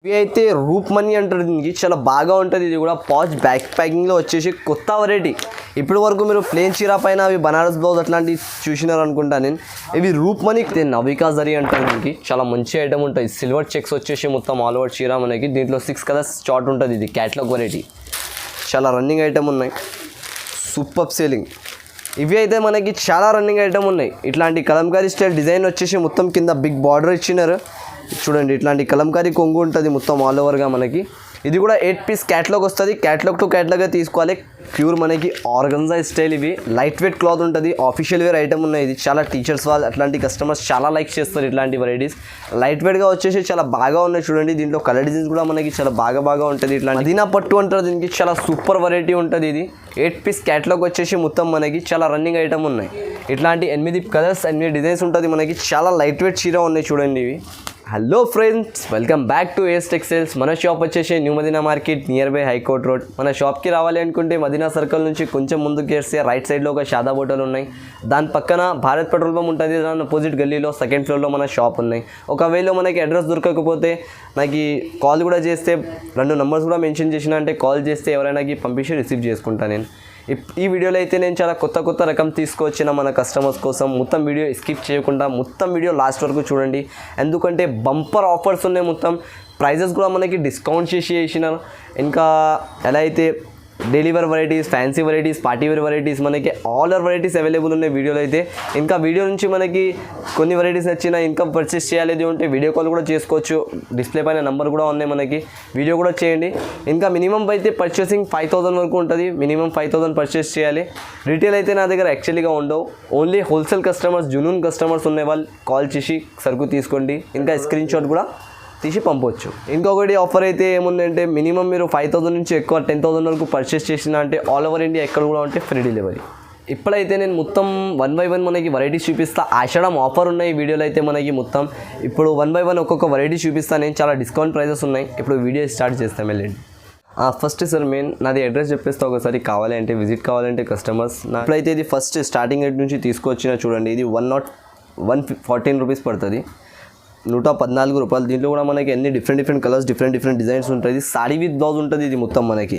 ఇవి అయితే రూప్ మనీ అంటారు, దీనికి చాలా బాగా ఉంటుంది. ఇది కూడా పాచ్ బ్యాక్ ప్యాకింగ్లో వచ్చేసి కొత్త వెరైటీ. ఇప్పటి వరకు మీరు ప్లేన్ చీర పైన అవి బనారస్ బ్లౌజ్ అట్లాంటివి చూసినారు అనుకుంటా నేను. ఇవి రూప్ మనీ నవికా జరీ అంటారు. దీనికి చాలా మంచి ఐటమ్ ఉంటుంది. సిల్వర్ చెక్స్ వచ్చేసి మొత్తం ఆల్ ఓవర్ చీర మనకి. దీంట్లో 6 కలర్స్ చార్ట్ ఉంటుంది. ఇది క్యాట్లాగ్ వెరైటీ, చాలా రన్నింగ్ ఐటమ్ ఉన్నాయి. Super selling. ఇవి అయితే మనకి చాలా రన్నింగ్ ఐటమ్ ఉన్నాయి. ఇట్లాంటి కలంకారీ స్టైల్ డిజైన్ వచ్చేసి మొత్తం కింద బిగ్ బార్డర్ ఇచ్చినారు చూడండి. ఇట్లాంటి కలంకారీ కొంగు ఉంటుంది మొత్తం ఆల్ ఓవర్గా మనకి. ఇది కూడా 8 పీస్ క్యాట్లాగ్ వస్తుంది. క్యాట్లాగ్ టు క్యాట్లాగ్గా తీసుకోవాలి. ప్యూర్ మనకి ఆర్గన్జా స్టైల్. ఇవి లైట్ వెయిట్ క్లాత్ ఉంటుంది. ఆఫీషియల్ వేర్ ఐటమ్ ఉన్నాయి. ఇది చాలా టీచర్స్ వాళ్ళు అట్లాంటి కస్టమర్స్ చాలా లైక్ చేస్తారు ఇట్లాంటి వెరైటీస్. లైట్ వెయిట్గా వచ్చేసి చాలా బాగా ఉన్నాయి చూడండి. దీంట్లో కలర్ డిజైన్స్ కూడా మనకి చాలా బాగా ఉంటుంది. ఇట్లా మదీనా పట్టు అంటారు దీనికి. చాలా సూపర్ వెరైటీ ఉంటుంది ఇది. 8 పీస్ క్యాట్లాగ్ వచ్చేసి మొత్తం మనకి చాలా రన్నింగ్ ఐటమ్ ఉన్నాయి. ఇట్లాంటి 8 కలర్స్ 8 డిజైన్స్ ఉంటుంది మనకి. చాలా లైట్ వెయిట్ చీర ఉన్నాయి చూడండి ఇవి. Hello friends, welcome back to ace textiles. మన షాప్ వచ్చేసి new Madina market near by high court road. మన షాప్కి రావాలి అనుకుంటే మదీనా సర్కిల్ నుంచి కొంచెం ముందుకు చేస్తే రైట్ సైడ్లో ఒక షాదా హోటల్ ఉన్నాయి. దాని పక్కన భారత్ పెట్రోల్ పంప్ ఉంటుంది. దాని అపోజిట్ గల్లీలో 2nd ఫ్లోర్లో మన షాప్ ఉన్నాయి. ఒకవేళ మనకి అడ్రస్ దొరకకపోతే నాకు కాల్ కూడా చేస్తే 2 నెంబర్స్ కూడా మెన్షన్ చేసిన అంటే కాల్ చేస్తే ఎవరైనాకి పంపించి రిసీవ్ చేసుకుంటాను నేను. ఈ వీడియోలో అయితే నేను చాలా కొత్త రకం తీసుకొచ్చిన మన కస్టమర్స్ కోసం. మొత్తం వీడియో స్కిప్ చేయకుండా మొత్తం వీడియో లాస్ట్ వరకు చూడండి. ఎందుకంటే బంపర్ ఆఫర్స్ ఉన్నాయి. మొత్తం ప్రైజెస్ కూడా మనకి డిస్కౌంట్ చేసినారు. ఇంకా ఎలా అయితే daily wear varieties, fancy varieties, party wear varieties మనకి ఆల్ ఆర్ వెరైటీస్ అవైలబుల్ ఉన్నాయి వీడియోలో అయితే. ఇంకా వీడియో నుంచి మనకి కొన్ని వెరైటీస్ నచ్చినా ఇంకా పర్చేస్ చేయాలి ఉంటే వీడియో కాల్ కూడా చేసుకోవచ్చు. డిస్ప్లే పైన నెంబర్ కూడా ఉన్నాయి మనకి. వీడియో కూడా చేయండి. ఇంకా మినిమం అయితే పర్చేసింగ్ 5000 వరకు ఉంటుంది. మినిమం 5000 పర్చేస్ చేయాలి. రీటైల్ అయితే నా దగ్గర యాక్చువల్గా ఉండవు. Only wholesale customers, Junoon customers ఉండే వాళ్ళు కాల్ చేసి సరుకు తీసుకోండి. ఇంకా స్క్రీన్ షాట్ కూడా తీసి పంపవచ్చు. ఇంకొకటి ఆఫర్ అయితే ఏముందంటే మినిమం మీరు 5000 నుంచి ఎక్కువ 10,000 వరకు పర్చేస్ చేసినా అంటే ఆల్ ఓవర్ ఇండియా ఎక్కడ కూడా ఉంటే ఫ్రీ డెలివరీ. ఇప్పుడైతే నేను మొత్తం 1 by 1 మనకి వెరైటీస్ చూపిస్తా. ఆషాఢం ఆఫర్ ఉన్నాయి ఈ వీడియోలో అయితే మనకి మొత్తం. ఇప్పుడు 1 by 1 ఒక్కొక్క వెరైటీ చూపిస్తాను నేను. చాలా డిస్కౌంట్ ప్రైజెస్ ఉన్నాయి. ఇప్పుడు వీడియో స్టార్ట్ చేస్తాం వెళ్ళండి. ఫస్ట్ సార్ నాది అడ్రస్ చెప్పేస్తా ఒకసారి. కావాలి అంటే విజిట్ కావాలంటే కస్టమర్స్ ఇప్పుడైతే ఇది ఫస్ట్ స్టార్టింగ్ రేట్ నుంచి తీసుకొచ్చిన చూడండి. ఇది 114 రూపీస్ పడుతుంది. 114 రూపాయలు. దీంట్లో కూడా మనకి అన్ని డిఫరెంట్ కలర్స్, డిఫరెంట్ డిజైన్స్ ఉంటుంది. సారీ విత్ బ్లౌజ్ ఉంటుంది ఇది మొత్తం మనకి.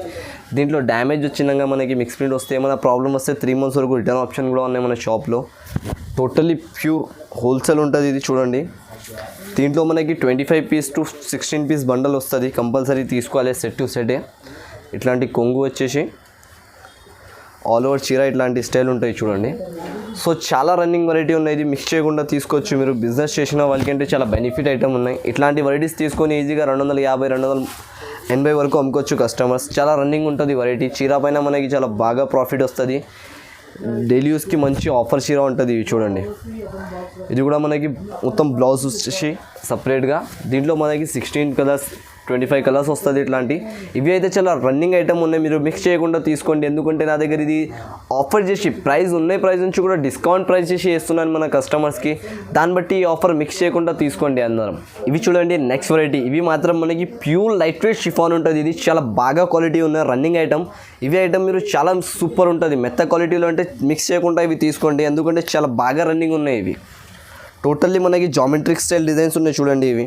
దీంట్లో డ్యామేజ్ వచ్చినాక మనకి మిక్స్ ప్రింట్ వస్తే ఏమైనా ప్రాబ్లమ్ వస్తే 3 months వరకు రిటర్న్ ఆప్షన్ కూడా ఉన్నాయి మన షాప్లో. టోటల్లీ ప్యూర్ హోల్సేల్ ఉంటుంది ఇది చూడండి. దీంట్లో మనకి 25 పీస్ టు 16 పీస్ బండల్ వస్తుంది. కంపల్సరీ తీసుకోవాలి సెట్ టు సెటే. ఇట్లాంటి కొంగు వచ్చేసి ఆల్ ఓవర్ చీర ఇట్లాంటి స్టైల్ ఉంటాయి చూడండి. సో చాలా రన్నింగ్ వెరైటీ ఉన్నాయి. ఇది మిక్స్ చేయకుండా తీసుకోవచ్చు. మీరు బిజినెస్ చేసిన వాళ్ళకంటే చాలా బెనిఫిట్ ఐటమ్ ఉన్నాయి. ఇట్లాంటి వెరైటీస్ తీసుకొని ఈజీగా 250, 280 వరకు అమ్ముకోవచ్చు కస్టమర్స్. చాలా రన్నింగ్ ఉంటుంది వెరైటీ. చీర పైన మనకి చాలా బాగా ప్రాఫిట్ వస్తుంది. డైలీ యూస్కి మంచి ఆఫర్ చీర ఉంటుంది ఇవి చూడండి. ఇది కూడా మనకి మొత్తం బ్లౌజ్ వచ్చేసి సపరేట్గా. దీంట్లో మనకి 16 కలర్స్, 25 కలర్స్ వస్తుంది ఇట్లాంటి. ఇవి అయితే చాలా రన్నింగ్ ఐటమ్ ఉన్నాయి. మీరు మిక్స్ చేయకుండా తీసుకోండి. ఎందుకంటే నా దగ్గర ఇది ఆఫర్ చేసి ప్రైస్ నుంచి కూడా డిస్కౌంట్ ప్రైస్ చేసి వేస్తున్నాను మన కస్టమర్స్కి. దాన్ని బట్టి ఈ ఆఫర్ మిక్స్ చేయకుండా తీసుకోండి అందరం. ఇవి చూడండి నెక్స్ట్ వెరైటీ. ఇవి మాత్రం మనకి ప్యూర్ లైట్ వెయిట్ షిఫాన్ ఉంటుంది. ఇది చాలా బాగా క్వాలిటీ ఉన్న రన్నింగ్ ఐటమ్. ఇవి ఐటమ్ మీరు చాలా సూపర్ ఉంటుంది. మెత్త క్వాలిటీలో అంటే మిక్స్ చేయకుండా ఇవి తీసుకోండి. ఎందుకంటే చాలా బాగా రన్నింగ్ ఉన్నాయి ఇవి. టోటల్లీ మనకి జామెట్రిక్ స్టైల్ డిజైన్స్ ఉన్నాయి చూడండి. ఇవి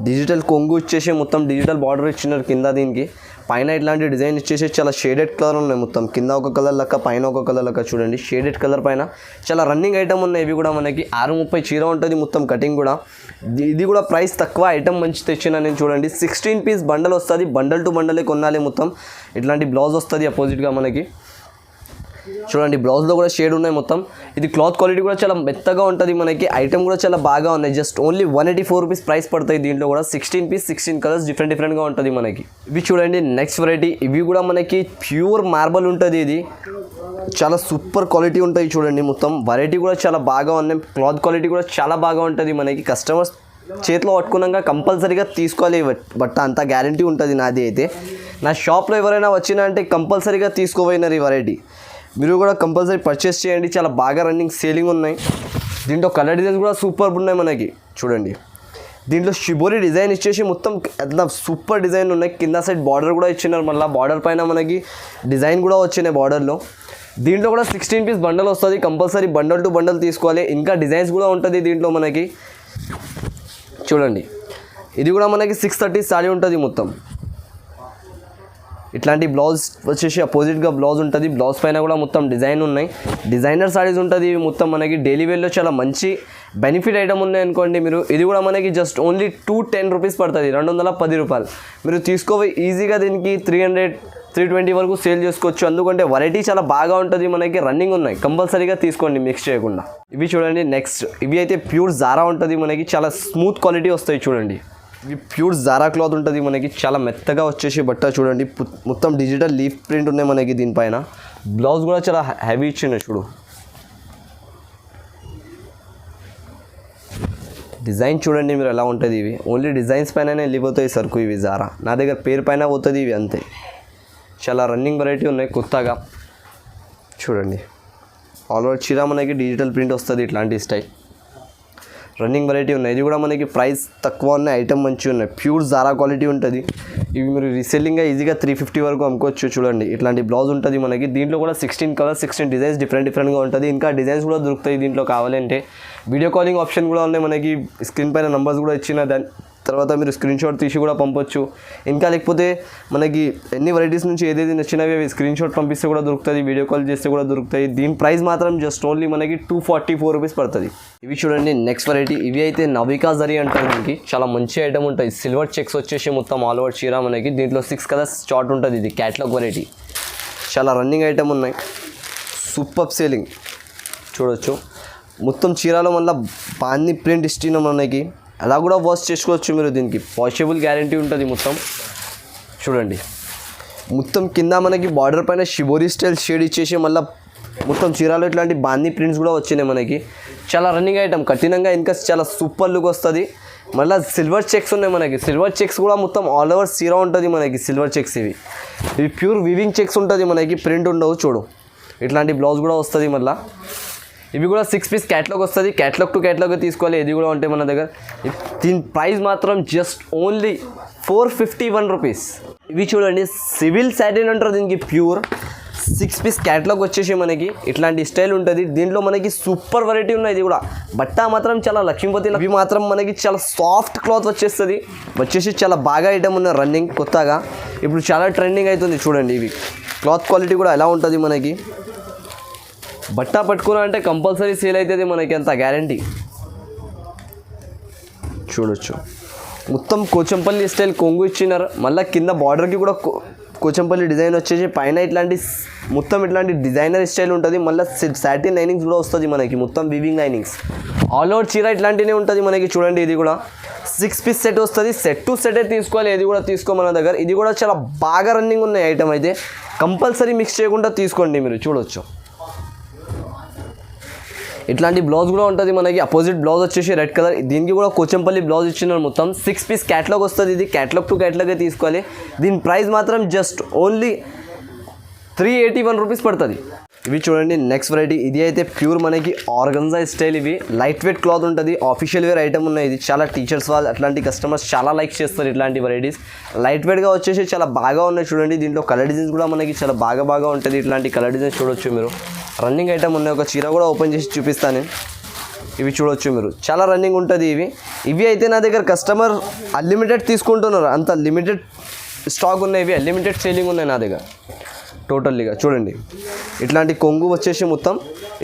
డిజిటల్ కొంగు ఇచ్చేసి మొత్తం డిజిటల్ బార్డర్ ఇచ్చినారు కింద. దీనికి పైన ఇట్లాంటి డిజైన్ ఇచ్చేసి చాలా షేడెడ్ కలర్ ఉన్నాయి మొత్తం. కింద ఒక కలర్ లెక్క, పైన ఒక కలర్ లెక్క చూడండి. షేడెడ్ కలర్ పైన చాలా రన్నింగ్ ఐటమ్ ఉన్నాయి. ఇవి కూడా మనకి 630 చీర ఉంటుంది మొత్తం కటింగ్ కూడా. ఇది కూడా ప్రైస్ తక్కువ, ఐటమ్ మంచి తెచ్చిన నేను చూడండి. 16 పీస్ బండల్ వస్తుంది. బండల్ టు బండలే కొనాలి మొత్తం. ఇట్లాంటి బ్లౌజ్ వస్తుంది అపోజిట్గా మనకి చూడండి. బ్లౌజ్లో కూడా షేడ్ ఉన్నాయి మొత్తం. ఇది క్లాత్ క్వాలిటీ కూడా చాలా మెత్తగా ఉంటుంది మనకి. ఐటమ్ కూడా చాలా బాగా ఉన్నాయి. జస్ట్ ఓన్లీ 184 రూపీస్ ప్రైస్ పడతాయి. దీంట్లో కూడా 16 పీస్, 16 కలర్స్ డిఫరెంట్గా ఉంటుంది మనకి. ఇవి చూడండి నెక్స్ట్ వెరైటీ. ఇవి కూడా మనకి ప్యూర్ మార్బల్ ఉంటుంది. ఇది చాలా సూపర్ క్వాలిటీ ఉంటాయి చూడండి. మొత్తం వెరైటీ కూడా చాలా బాగా ఉన్నాయి. క్లాత్ క్వాలిటీ కూడా చాలా బాగా ఉంటుంది మనకి. కస్టమర్స్ చేతిలో పట్టుకున్నాక కంపల్సరీగా తీసుకోవాలి బట్ అంత గ్యారంటీ ఉంటుంది నాది అయితే. నా షాప్లో ఎవరైనా వచ్చినా అంటే కంపల్సరీగా తీసుకోపోయినారు ఈ వెరైటీ. మీరు కూడా కంపల్సరీ పర్చేస్ చేయండి. చాలా బాగా రన్నింగ్ సేలింగ్ ఉన్నాయి. దీంట్లో కలర్ డిజైన్స్ కూడా సూపర్ ఉన్నాయి మనకి చూడండి. దీంట్లో షిబోరి డిజైన్ ఇచ్చేసి మొత్తం అట్లా సూపర్ డిజైన్ ఉన్నాయి. కింద సైడ్ బార్డర్ కూడా ఇచ్చినారు. మళ్ళీ బార్డర్ పైన మనకి డిజైన్ కూడా వచ్చినాయి బార్డర్లో. దీంట్లో కూడా 16 పీస్ బండల్ వస్తుంది. కంపల్సరీ బండల్ టు బండల్ తీసుకోవాలి. ఇంకా డిజైన్స్ కూడా ఉంటుంది దీంట్లో మనకి చూడండి. ఇది కూడా మనకి 630 సారీ ఉంటుంది మొత్తం. ఇట్లాంటి బ్లౌజ్ వచ్చేసి అపోజిట్గా బ్లౌజ్ ఉంటుంది. బ్లౌజ్ పైన కూడా మొత్తం డిజైన్ ఉన్నాయి. డిజైనర్ సారీస్ ఉంటుంది. ఇవి మొత్తం మనకి డైలీ వేర్లో చాలా మంచి బెనిఫిట్ ఐటమ్ ఉన్నాయి అనుకోండి మీరు. ఇది కూడా మనకి జస్ట్ ఓన్లీ 210 రూపీస్ పడుతుంది, 210 రూపాయలు. మీరు తీసుకోపోయి ఈజీగా దీనికి 300, 320 వరకు సేల్ చేసుకోవచ్చు. ఎందుకంటే వెరైటీ చాలా బాగా ఉంటుంది, మనకి రన్నింగ్ ఉన్నాయి. కంపల్సరీగా తీసుకోండి మిక్స్ చేయకుండా. ఇవి చూడండి నెక్స్ట్. ఇవి అయితే ప్యూర్ జారా ఉంటుంది, మనకి చాలా స్మూత్ క్వాలిటీ వస్తాయి. చూడండి ఇవి ప్యూర్ జారా క్లాత్ ఉంటుంది, మనకి చాలా మెత్తగా వచ్చేసి బట్ట. చూడండి మొత్తం డిజిటల్ లీఫ్ ప్రింట్ ఉన్నాయి మనకి దీనిపైన. బ్లౌజ్ కూడా చాలా హెవీ ఇచ్చింది. చూడు డిజైన్ చూడండి మీరు ఎలా ఉంటుంది. ఇవి ఓన్లీ డిజైన్స్ పైననే వెళ్ళిపోతాయి సరుకు. ఇవి జారా నా దగ్గర పేరు పైన పోతుంది. ఇవి అంతే, చాలా రన్నింగ్ వెరైటీ ఉన్నాయి కొత్తగా. చూడండి ఆల్ ఓవర్ చీర మనకి డిజిటల్ ప్రింట్ వస్తుంది. ఇట్లాంటి స్టైల్ రన్నింగ్ వెరైటీ ఉన్నాయి. ఇది కూడా మనకి ప్రైస్ తక్కువ ఉన్నాయి, ఐటమ్ మంచిగా ఉన్నాయి. ప్యూర్ జారా క్వాలిటీ ఉంటుంది. ఇవి మీరు రీసెల్లింగ్గా ఈజీగా 350 వరకు అమ్ముకోవచ్చు. చూడండి ఇట్లాంటి బ్లౌజ్ ఉంటుంది మనకి. దీంట్లో కూడా 16 కలర్స్, 16 డిజైన్స్ డిఫరెంట్గా ఉంటుంది. ఇంకా డిజైన్స్ కూడా దొరుకుతాయి దీంట్లో. కావాలంటే వీడియో కాలింగ్ ఆప్షన్ కూడా ఉన్నాయి మనకి. స్క్రీన్ పైన నంబర్స్ కూడా ఇచ్చిన దాని తర్వాత మీరు స్క్రీన్ షాట్ తీసి కూడా పంపొచ్చు. ఇంకా లేకపోతే మనకి ఎన్ని వెరైటీస్ నుంచి ఏదైతే నచ్చినవి అవి స్క్రీన్ షాట్ పంపిస్తే కూడా దొరుకుతుంది, వీడియో కాల్ చేస్తే కూడా దొరుకుతాయి. దీని ప్రైస్ మాత్రం జస్ట్ ఓన్లీ మనకి 244 రూపీస్ పడుతుంది. ఇవి చూడండి నెక్స్ట్ వెరైటీ. ఇవి అయితే నవికా జరీ అంటారు. మనకి చాలా మంచి ఐటమ్ ఉంటుంది. సిల్వర్ చెక్స్ వచ్చేసి మొత్తం ఆల్ ఓవర్ చీర మనకి. దీంట్లో 6 కలర్స్ చార్ట్ ఉంటుంది. ఇది క్యాట్లాగ్ వెరైటీ, చాలా రన్నింగ్ ఐటమ్ ఉన్నాయి. Super selling. చూడొచ్చు మొత్తం చీరలో మళ్ళీ బాన్ని ప్రింట్ ఇస్తున్నాం మనకి. అలా కూడా వాష్ చేసుకోవచ్చు మీరు. దీనికి వాషబుల్ గ్యారంటీ ఉంటుంది మొత్తం. చూడండి మొత్తం కింద మనకి బార్డర్ పైన షిబోరీ స్టైల్ షేడ్ ఇచ్చేసి మళ్ళీ మొత్తం చీరలో ఇట్లాంటి బాందీ ప్రింట్స్ కూడా వచ్చినాయి మనకి. చాలా రన్నింగ్ ఐటమ్, కఠినంగా ఇంకా చాలా సూపర్ లుక్ వస్తుంది. మళ్ళీ సిల్వర్ చెక్స్ ఉన్నాయి మనకి. సిల్వర్ చెక్స్ కూడా మొత్తం ఆల్ ఓవర్ చీర ఉంటుంది మనకి. సిల్వర్ చెక్స్ ఇవి ప్యూర్ వివింగ్ చెక్స్ ఉంటుంది మనకి, ప్రింట్ ఉండవు. చూడు ఇట్లాంటి బ్లౌజ్ కూడా వస్తుంది. మళ్ళీ ఇవి కూడా 6 పీస్ క్యాట్లాగ్ వస్తుంది. క్యాట్లాగ్ టు క్యాట్లాగ్ తీసుకోవాలి. ఇది కూడా ఉంటాయి మన దగ్గర. దీని ప్రైస్ మాత్రం జస్ట్ ఓన్లీ 451 రూపీస్. ఇవి చూడండి సివిల్ సాటిన్ అంటారు దీనికి. ప్యూర్ 6 పీస్ క్యాట్లాగ్ వచ్చేసి మనకి ఇట్లాంటి స్టైల్ ఉంటుంది. దీంట్లో మనకి సూపర్ వెరైటీ ఉన్నాయి. ఇది కూడా బట్ట మాత్రం చాలా లక్ష్మీపతి. ఇవి మాత్రం మనకి చాలా సాఫ్ట్ క్లాత్ వచ్చేసి చాలా బాగా ఐటమ్ ఉన్నాయి రన్నింగ్ కొత్తగా. ఇప్పుడు చాలా ట్రెండింగ్ అవుతుంది. చూడండి ఇవి క్లాత్ క్వాలిటీ కూడా ఎలా ఉంటుంది మనకి. బట్ట పట్టుకున్నా అంటే కంపల్సరీ సేల్ అవుతుంది మనకి, అంత గ్యారంటీ. చూడొచ్చు మొత్తం కోచంపల్లి స్టైల్ కొంగు ఇచ్చినారు. మళ్ళీ కింద బార్డర్కి కూడా కోచంపల్లి డిజైన్ వచ్చేసి పైన ఇట్లాంటి మొత్తం ఇట్లాంటి డిజైనర్ స్టైల్ ఉంటుంది. మళ్ళీ సాటిన్ లైనింగ్స్ కూడా వస్తుంది మనకి. మొత్తం వివింగ్ లైనింగ్స్ ఆల్ ఓవర్ చీర ఇట్లాంటినే ఉంటుంది మనకి. చూడండి ఇది కూడా 6 పీస్ సెట్ వస్తుంది. సెట్ టు సెట్ తీసుకోవాలి. ఇది కూడా తీసుకో మన దగ్గర. ఇది కూడా చాలా బాగా రన్నింగ్ ఉన్నాయి ఐటమ్ అయితే. కంపల్సరీ మిక్స్ చేయకుండా తీసుకోండి మీరు. చూడొచ్చు ఇట్లాంటి బ్లౌజ్ కూడా ఉంటుంది మనకి. అపోజిట్ బ్లౌజ్ వచ్చేసి రెడ్ కలర్. దీనికి కూడా కోచంపల్లి బ్లౌజ్ ఇచ్చినారు. మొత్తం 6 పీస్ క్యాట్లాగ్ వస్తుంది. ఇది క్యాట్లాగ్ టు క్యాట్లాగే తీసుకోవాలి. దీని ప్రైస్ మాత్రం జస్ట్ ఓన్లీ 381 రూపీస్ పడుతుంది. ఇవి చూడండి నెక్స్ట్ వెరైటీ. ఇది అయితే ప్యూర్ మనకి ఆర్గన్జా స్టైల్. ఇవి లైట్ వెయిట్ క్లాత్ ఉంటుంది. ఆఫీషియల్ వేర్ ఐటమ్ ఉన్నాయి. ఇది చాలా టీచర్స్ వాళ్ళు అట్లాంటి కస్టమర్స్ చాలా లైక్ చేస్తారు ఇట్లాంటి వెరైటీస్. లైట్ వెయిట్గా వచ్చేసి చాలా బాగా ఉన్నాయి. చూడండి దీంట్లో కలర్ డిజైన్స్ కూడా మనకి చాలా బాగా ఉంటుంది. ఇట్లాంటి కలర్ డిజైన్స్ చూడొచ్చు మీరు. రన్నింగ్ ఐటమ్ ఉన్నాయి. ఒక చీర కూడా ఓపెన్ చేసి చూపిస్తాను. ఇవి చూడొచ్చు మీరు, చాలా రన్నింగ్ ఉంటుంది. ఇవి అయితే నా దగ్గర కస్టమర్ అన్లిమిటెడ్ తీసుకుంటున్నారు. అంత లిమిటెడ్ స్టాక్ ఉన్నాయి. ఇవి అన్లిమిటెడ్ సేలింగ్ ఉన్నాయి నా దగ్గర టోటల్లీగా. చూడండి ఇట్లాంటి కొంగు వచ్చేసి మొత్తం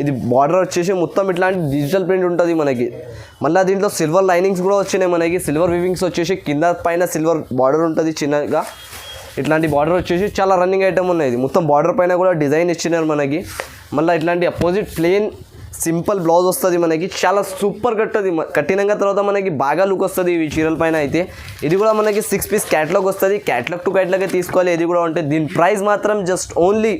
ఇది బార్డర్ వచ్చేసి మొత్తం ఇట్లాంటి డిజిటల్ ప్రింట్ ఉంటుంది మనకి. మళ్ళీ దీంట్లో సిల్వర్ లైనింగ్స్ కూడా వచ్చినాయి మనకి. సిల్వర్ వివింగ్స్ వచ్చేసి కింద పైన సిల్వర్ బార్డర్ ఉంటుంది చిన్నగా. ఇట్లాంటి బార్డర్ వచ్చేసి చాలా రన్నింగ్ ఐటమ్ ఉన్నాయి. ఇది మొత్తం బార్డర్ పైన కూడా డిజైన్ ఇచ్చినారు మనకి. మళ్ళీ ఇట్లాంటి అపోజిట్ ప్లెయిన్ సింపుల్ బ్లౌజ్ వస్తుంది మనకి. చాలా సూపర్ కట్టది కట్టినాక తర్వాత మనకి బాగా లుక్ వస్తుంది ఈ చీరల పైన అయితే. ఇది కూడా మనకి 6 పీస్ క్యాట్లాగ్ వస్తుంది. క్యాట్లాగ్ టు క్యాట్లాగే తీసుకోవాలి. ఇది కూడా ఉంటుంది. దీని ప్రైస్ మాత్రం జస్ట్ ఓన్లీ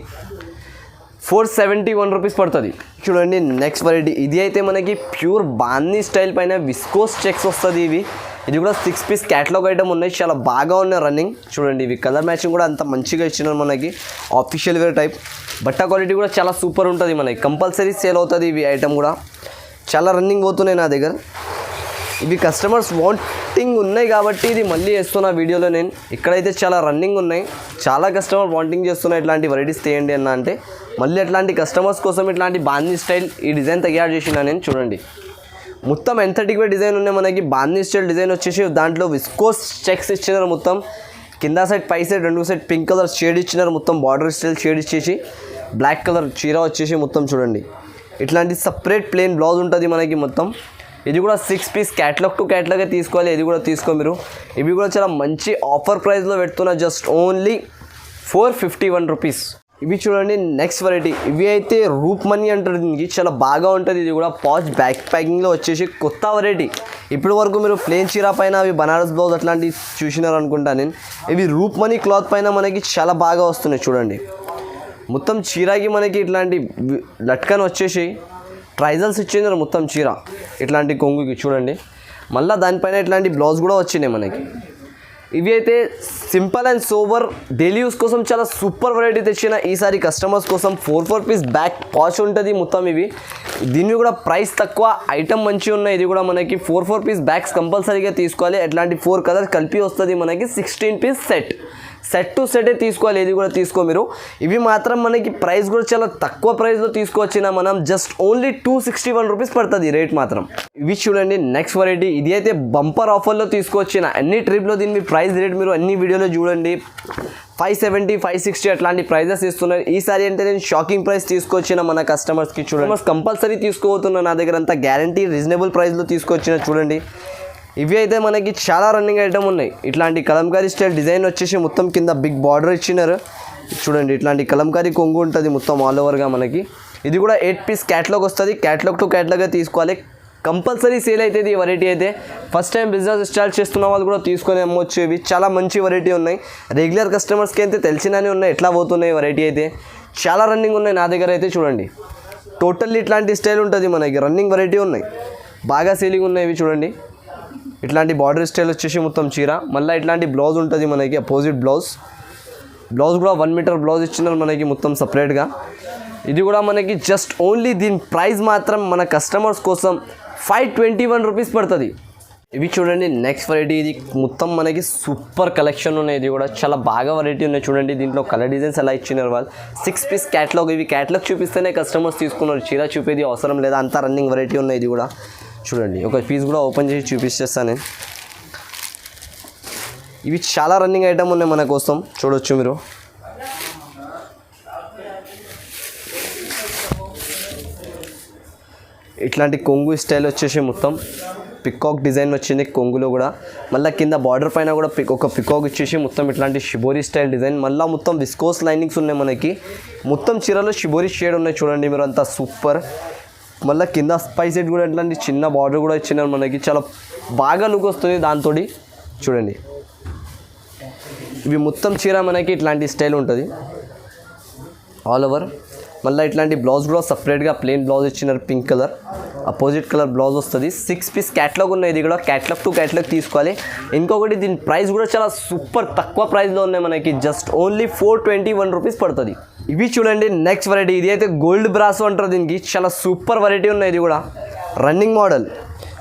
471 రూపీస్ పడుతుంది. చూడండి నెక్స్ట్ వెరైటీ. ఇది అయితే మనకి ప్యూర్ బాందీ స్టైల్ పైన విస్కోస్ చెక్స్ వస్తుంది. ఇది కూడా 6 పీస్ క్యాట్లాగ్ ఐటమ్ ఉన్నాయి. చాలా బాగా ఉన్నాయి రన్నింగ్. చూడండి ఇవి కలర్ మ్యాచింగ్ కూడా అంత మంచిగా ఇచ్చినారు మనకి. Official wear type. బట్ట క్వాలిటీ కూడా చాలా సూపర్ ఉంటుంది మనకి. కంపల్సరీ సేల్ అవుతుంది ఇవి ఐటమ్ కూడా. చాలా రన్నింగ్ పోతున్నాయి నా దగ్గర. ఇవి కస్టమర్స్ వాంటింగ్ ఉన్నాయి కాబట్టి ఇది మళ్ళీ వేస్తున్నా వీడియోలో నేను. ఇక్కడైతే చాలా రన్నింగ్ ఉన్నాయి. చాలా కస్టమర్ వాంటింగ్ చేస్తున్నాయి ఇట్లాంటి వెరైటీస్ తీయండి అన్న అంటే మళ్ళీ అట్లాంటి కస్టమర్స్ కోసం ఇట్లాంటి బాందీ స్టైల్ ఈ డిజైన్ తయారు చేసిన నేను. చూడండి మొత్తం ఎంథటిక్ డిజైన్ ఉన్నాయి మనకి. బాందీ స్టైల్ డిజైన్ వచ్చేసి దాంట్లో విస్కోస్ చెక్స్ ఇచ్చినారు. మొత్తం కింద సైడ్ పై సైడ్ రెండు సైడ్ పింక్ కలర్ షేడ్ ఇచ్చినారు. మొత్తం బార్డర్ స్టైల్ షేడ్ ఇచ్చేసి బ్లాక్ కలర్ చీర వచ్చేసి మొత్తం చూడండి ఇట్లాంటి సపరేట్ ప్లెయిన్ బ్లౌజ్ ఉంటుంది మనకి. మొత్తం ఇది కూడా 6 పీస్ క్యాటలాగ్ టు క్యాటలాగే తీసుకోవాలి. ఇది కూడా తీసుకో మీరు. ఇవి కూడా చాలా మంచి ఆఫర్ ప్రైస్లో పెడుతున్నా, జస్ట్ ఓన్లీ 451 రూపీస్. ఇవి చూడండి నెక్స్ట్ వెరైటీ. ఇవి అయితే రూప్ మనీ అంటారు దీనికి, చాలా బాగా ఉంటుంది. ఇది కూడా పాచ్ బ్యాక్ ప్యాకింగ్లో వచ్చేసి కొత్త వెరైటీ. ఇప్పటి వరకు మీరు ప్లేన్ చీర పైన అవి బనారస్ బ్లౌజ్ అట్లాంటివి చూసినారు అనుకుంటా నేను. ఇవి రూప్ మనీ క్లాత్ పైన మనకి చాలా బాగా వస్తున్నాయి చూడండి. మొత్తం చీరకి మనకి ఇట్లాంటి లట్కన్ వచ్చేసి ట్రైజల్స్ ఇచ్చినారు మొత్తం చీర ఇట్లాంటి కొంగుకి చూడండి. మళ్ళీ దానిపైన ఇట్లాంటి బ్లౌజ్ కూడా వచ్చినాయి మనకి. ఇవి అయితే simple and sober daily use కోసం చాలా సూపర్ వెరైటీ తెచ్చిన ఈసారి కస్టమర్స్ కోసం. 4 పీస్ బ్యాక్ పాచ్ ఉంటుంది మొత్తం. ఇవి దీన్ని కూడా ప్రైస్ తక్కువ, ఐటమ్ మంచిగా ఉన్నాయి. ఇది కూడా మనకి 4 పీస్ బ్యాగ్స్ కంపల్సరీగా తీసుకోవాలి. ఎట్లాంటి 4 కలర్స్ కలిపి వస్తుంది మనకి. 16 పీస్ సెట్ టు సెటే తీసుకోవాలి. ఇది కూడా తీసుకో మీరు. ఇవి మాత్రం మనకి ప్రైస్ కూడా చాలా తక్కువ ప్రైస్లో తీసుకొచ్చిన మనం, జస్ట్ ఓన్లీ 261 రూపీస్ పడుతుంది రేట్ మాత్రం. ఇవి చూడండి నెక్స్ట్ వెరైటీ. ఇది అయితే బంపర్ ఆఫర్లో తీసుకొచ్చిన. అన్ని ట్రిప్లో దీని ప్రైస్ రేట్ మీరు అన్ని వీడియోలో చూడండి. 570, 560 అట్లాంటి ప్రైజెస్ ఇస్తున్నారు. ఈసారి అంటే నేను షాకింగ్ ప్రైస్ తీసుకొచ్చిన మన కస్టమర్స్కి. చూడండి కంపల్సరీ తీసుకోబోతున్నా, నా దగ్గర అంతా గ్యారంటీ రీజనబుల్ ప్రైస్లో తీసుకొచ్చిన. చూడండి ఇవి అయితే మనకి చాలా రన్నింగ్ ఐటమ్ ఉన్నాయి. ఇట్లాంటి కలంకారీ స్టైల్ డిజైన్ వచ్చేసి మొత్తం కింద బిగ్ బార్డర్ ఇచ్చినారు. చూడండి ఇట్లాంటి కలంకారీ కొంగు ఉంటుంది మొత్తం ఆల్ ఓవర్గా మనకి. ఇది కూడా 8 పీస్ క్యాటలాగ్ వస్తుంది. క్యాటలాగ్ టు క్యాటలాగే తీసుకోవాలి. కంపల్సరీ సేల్ అవుతుంది ఈ వెరైటీ అయితే. ఫస్ట్ టైం బిజినెస్ స్టార్ట్ చేస్తున్న వాళ్ళు కూడా తీసుకొని అమ్మొచ్చు. ఇవి చాలా మంచి వెరైటీ ఉన్నాయి. రెగ్యులర్ కస్టమర్స్కి అయితే తెలిసినవి ఉన్నాయి ఎట్లా పోతున్నాయి వెరైటీ అయితే. చాలా రన్నింగ్ ఉన్నాయి నా దగ్గర అయితే. చూడండి టోటల్లీ ఇట్లాంటి స్టైల్ ఉంటుంది మనకి. రన్నింగ్ వెరైటీ ఉన్నాయి, బాగా సేలింగ్ ఉన్నాయి. ఇవి చూడండి ఇట్లాంటి బార్డర్ స్టైల్ వచ్చేసి మొత్తం చీర. మళ్ళీ ఇట్లాంటి బ్లౌజ్ ఉంటుంది మనకి, అపోజిట్ బ్లౌజ్ కూడా 1 మీటర్ బ్లౌజ్ ఇచ్చినారు మనకి మొత్తం సపరేట్గా. ఇది కూడా మనకి జస్ట్ ఓన్లీ దీని ప్రైస్ మాత్రం మన కస్టమర్స్ కోసం 521 రూపీస్ పడుతుంది. ఇవి చూడండి నెక్స్ట్ వెరైటీ. ఇది మొత్తం మనకి సూపర్ కలెక్షన్ ఉన్నాయి. ఇది కూడా చాలా బాగా వెరైటీ ఉన్నాయి. చూడండి దీంట్లో కలర్ డిజైన్స్ ఎలా ఇచ్చినారు వాళ్ళు. 6 పీస్ క్యాటలాగ్. ఇవి క్యాటలాగ్ చూపిస్తేనే కస్టమర్స్ తీసుకున్నారు, చీర చూపేది అవసరం లేదా. అంతా రన్నింగ్ వెరైటీ ఉన్నాయి. ఇది కూడా చూడండి ఒక పీస్ కూడా ఓపెన్ చేసి చూపిస్తాను నేను. ఇవి చాలా రన్నింగ్ ఐటమ్ ఉన్నాయి మన కోసం, చూడొచ్చు మీరు. ఇట్లాంటి కొంగు స్టైల్ వచ్చేసి మొత్తం పికాక్ డిజైన్ వచ్చింది కొంగులో కూడా. మళ్ళీ కింద బార్డర్ పైన కూడా ఒక పికాక్ ఇచ్చేసి మొత్తం ఇట్లాంటి షిబోరి స్టైల్ డిజైన్. మళ్ళీ మొత్తం విస్కోస్ లైనింగ్స్ ఉన్నాయి మనకి. మొత్తం చీరలో షిబోరి షేడ్ ఉన్నాయి చూడండి మీరు, అంతా సూపర్. మళ్ళీ కింద పై సైడ్ కూడా ఇట్లాంటి చిన్న బార్డర్ కూడా ఇచ్చినారు మనకి. చాలా బాగా లుక్ వస్తుంది దాంతో. చూడండి ఇవి మొత్తం చీర మనకి ఇట్లాంటి స్టైల్ ఉంటుంది ఆల్ ఓవర్. మళ్ళీ ఇట్లాంటి బ్లౌజ్ కూడా సపరేట్గా ప్లెయిన్ బ్లౌజ్ ఇచ్చినారు, pink colour opposite colour blouse వస్తుంది. 6 పీస్ క్యాటలాగ్ ఉన్నాయి. ఇది కూడా క్యాటలాగ్ టు క్యాటలాగ్ తీసుకోవాలి. ఇంకొకటి దీని ప్రైస్ కూడా చాలా సూపర్ తక్కువ ప్రైస్లో ఉన్నాయి మనకి, జస్ట్ ఓన్లీ 421 రూపీస్ పడుతుంది. ఇవి చూడండి నెక్స్ట్ వెరైటీ. ఇది అయితే గోల్డ్ బ్రాసో అంటారు దీనికి. చాలా సూపర్ వెరైటీ ఉన్నాయి. ఇది కూడా రన్నింగ్ మోడల్.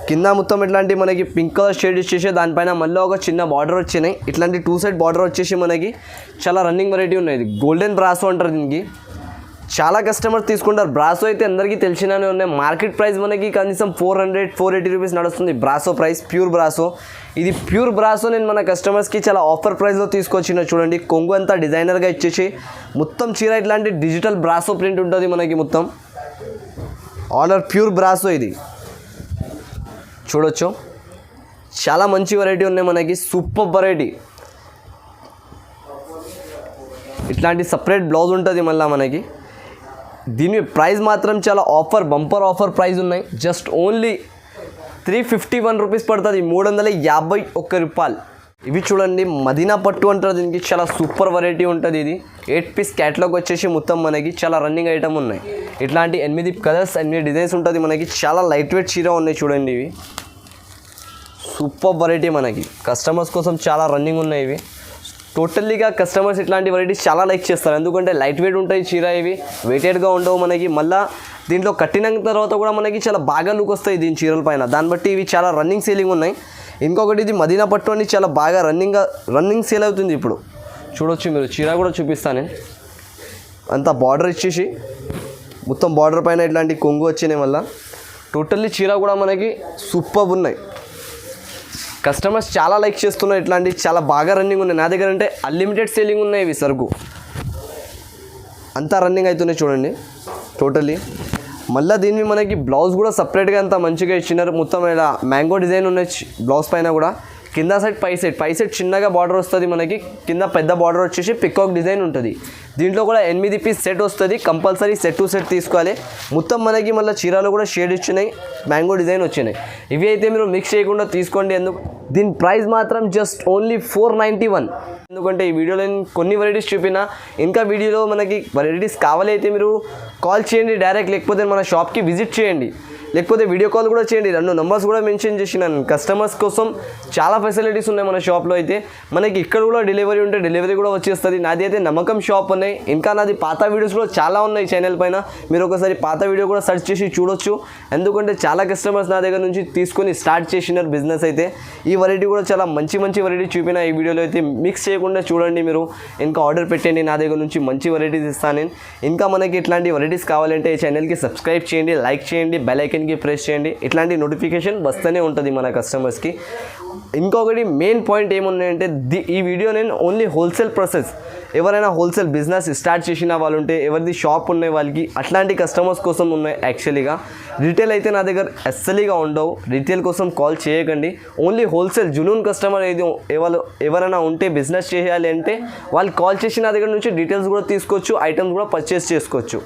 కింద మొత్తం ఇట్లాంటి మనకి పింక్ కలర్ షేడ్ ఇచ్చేసి దానిపైన మళ్ళీ ఒక చిన్న బార్డర్ వచ్చినాయి. ఇట్లాంటి 2 సైడ్ బార్డర్ వచ్చేసి మనకి చాలా రన్నింగ్ వెరైటీ ఉన్నాయి. ఇది గోల్డెన్ బ్రాసో అంటారు దీనికి. చాలా కస్టమర్స్ తీసుకుంటారు. బ్రాసో అయితే అందరికీ తెలిసిననే ఉన్నాయి. మార్కెట్ ప్రైస్ మనకి కనీసం 400-480 రూపీస్ నడుస్తుంది బ్రాసో ప్రైస్, ప్యూర్ బ్రాసో. ఇది ప్యూర్ బ్రాసో నేను మన కస్టమర్స్కి చాలా ఆఫర్ ప్రైస్లో తీసుకొచ్చిన. చూడండి కొంగు అంతా డిజైనర్గా ఇచ్చేసి మొత్తం చీర ఇట్లాంటి డిజిటల్ బ్రాసో ప్రింట్ ఉంటుంది మనకి మొత్తం. ఆర్డర్ ప్యూర్ బ్రాసో ఇది చూడొచ్చు. చాలా మంచి వెరైటీ ఉన్నాయి మనకి, సూపర్ వెరైటీ. ఇట్లాంటి సపరేట్ బ్లౌజ్ ఉంటుంది మళ్ళీ మనకి. దీని ప్రైస్ మాత్రం చాలా ఆఫర్, బంపర్ ఆఫర్ ప్రైస్ ఉన్నాయి. జస్ట్ ఓన్లీ 351 రూపీస్ పడుతుంది, 351 రూపాయలు. ఇవి చూడండి మదీనా పట్టు అంటారు దీనికి. చాలా సూపర్ వెరైటీ ఉంటుంది ఇది. 8 పీస్ క్యాటలాగ్ వచ్చేసి మొత్తం మనకి చాలా రన్నింగ్ ఐటమ్ ఉన్నాయి. ఇట్లాంటి 8 కలర్స్ 8 డిజైన్స్ ఉంటుంది మనకి. చాలా లైట్ వెయిట్ చీర ఉన్నాయి చూడండి. ఇవి సూపర్ వెరైటీ మనకి, కస్టమర్స్ కోసం చాలా రన్నింగ్ ఉన్నాయి ఇవి. టోటల్లీగా కస్టమర్స్ ఇట్లాంటి వెరైటీస్ చాలా లైక్ చేస్తారు, ఎందుకంటే లైట్ వెయిట్ ఉంటాయి చీర. ఇవి వెయిటెడ్గా ఉండవు మనకి. మళ్ళీ దీంట్లో కట్టిన తర్వాత కూడా మనకి చాలా బాగా లుక్ వస్తాయి దీని చీరల పైన. దాన్ని బట్టి ఇవి చాలా రన్నింగ్ సేలింగ్ ఉన్నాయి. ఇంకొకటి ఇది మదీనా పట్టు అని చాలా బాగా రన్నింగ్ సేల్ అవుతుంది ఇప్పుడు. చూడొచ్చు మీరు, చీర కూడా చూపిస్తాను. అంతా బార్డర్ ఇచ్చేసి మొత్తం బార్డర్ పైన ఇట్లాంటి కొంగు వచ్చినాయి. మళ్ళీ టోటల్లీ చీర కూడా మనకి సూపర్ ఉన్నాయి. కస్టమర్స్ చాలా లైక్ చేస్తున్నారు, ఇట్లాంటి చాలా బాగా రన్నింగ్ ఉన్నాయి. నా దగ్గర అంటే అన్లిమిటెడ్ సేలింగ్ ఉన్నాయి ఇవి సరుకు, అంతా రన్నింగ్ అవుతున్నాయి చూడండి టోటల్లీ. మళ్ళీ దీన్ని మనకి బ్లౌజ్ కూడా సపరేట్గా అంత మంచిగా ఇచ్చినారు. మొత్తం ఇలా మ్యాంగో డిజైన్ ఉన్నాయి బ్లౌజ్ పైన కూడా. కింద సైడ్ పై సైడ్ చిన్నగా బార్డర్ వస్తుంది మనకి, కింద పెద్ద బార్డర్ వచ్చేసి పికాక్ డిజైన్ ఉంటుంది. దీంట్లో కూడా 8 పీస్ సెట్ వస్తుంది, కంపల్సరీ సెట్ టు సెట్ తీసుకోవాలి. మొత్తం మనకి మళ్ళీ చీరలు కూడా షేడ్ ఇచ్చినాయి, మ్యాంగో డిజైన్ వచ్చినాయి. ఇవి అయితే మీరు మిక్స్ చేయకుండా తీసుకోండి. ఎందుకు దీని ప్రైస్ మాత్రం జస్ట్ ఓన్లీ 491. ఎందుకంటే ఈ వీడియోలో నేను కొన్ని వెరైటీస్ చూపినా, ఇంకా వీడియోలో మనకి వెరైటీస్ కావాలి అయితే మీరు కాల్ చేయండి డైరెక్ట్, లేకపోతే మన షాప్కి విజిట్ చేయండి, లేకపోతే వీడియో కాల్ కూడా చేయండి. 2 నెంబర్స్ కూడా మెన్షన్ చేసినాను. కస్టమర్స్ కోసం చాలా ఫెసిలిటీస్ ఉన్నాయి మన షాప్లో. అయితే మనకి ఇక్కడ కూడా డెలివరీ ఉంటే డెలివరీ కూడా వచ్చేస్తుంది. నాది అయితే నమ్మకం షాప్ ఉన్నాయి. ఇంకా నాది పాత వీడియోస్ కూడా చాలా ఉన్నాయి ఛానల్ పైన, మీరు ఒకసారి పాత వీడియో కూడా సెర్చ్ చేసి చూడొచ్చు. ఎందుకంటే చాలా కస్టమర్స్ నా దగ్గర నుంచి తీసుకొని స్టార్ట్ చేసినారు బిజినెస్. అయితే ఈ వెరైటీ కూడా చాలా మంచి వెరైటీ చూపిన ఈ వీడియోలో. అయితే మిక్స్ చేయకుండా చూడండి మీరు, ఇంకా ఆర్డర్ పెట్టండి, నా దగ్గర నుంచి మంచి వెరైటీస్ ఇస్తాను నేను. ఇంకా మనకి ఇట్లాంటి వెరైటీస్ కావాలంటే ఈ ఛానల్కి సబ్స్క్రైబ్ చేయండి, లైక్ చేయండి, బెల్ ఐకన్కి ప్రెస్ చేయండి. ఇట్లాంటి నోటిఫికేషన్ వస్తూనే ఉంటుంది మన కస్టమర్స్కి. ఇంకొకటి మెయిన్ పాయింట్ ఏమున్నాయంటే, ఈ వీడియో నేను ఓన్లీ హోల్సేల్ ప్రాసెస్, ఎవరైనా హోల్సేల్ బిజినెస్ స్టార్ట్ చేసిన వాళ్ళు ఉంటే, ఎవరిది షాప్ ఉన్నాయి వాళ్ళకి, అట్లాంటి కస్టమర్స్ కోసం ఉన్నాయి యాక్చువల్లీగా. రీటైల్ అయితే నా దగ్గర అస్సలుగా ఉండవు, రీటైల్ కోసం కాల్ చేయకండి. ఓన్లీ హోల్సేల్ జునూన్ కస్టమర్ ఏది ఎవరైనా ఉంటే బిజినెస్ చేయాలి అంటే వాళ్ళు కాల్ చేసి నా దగ్గర నుంచి డీటెయిల్స్ కూడా తీసుకోవచ్చు, ఐటమ్స్ కూడా పర్చేస్ చేసుకోవచ్చు.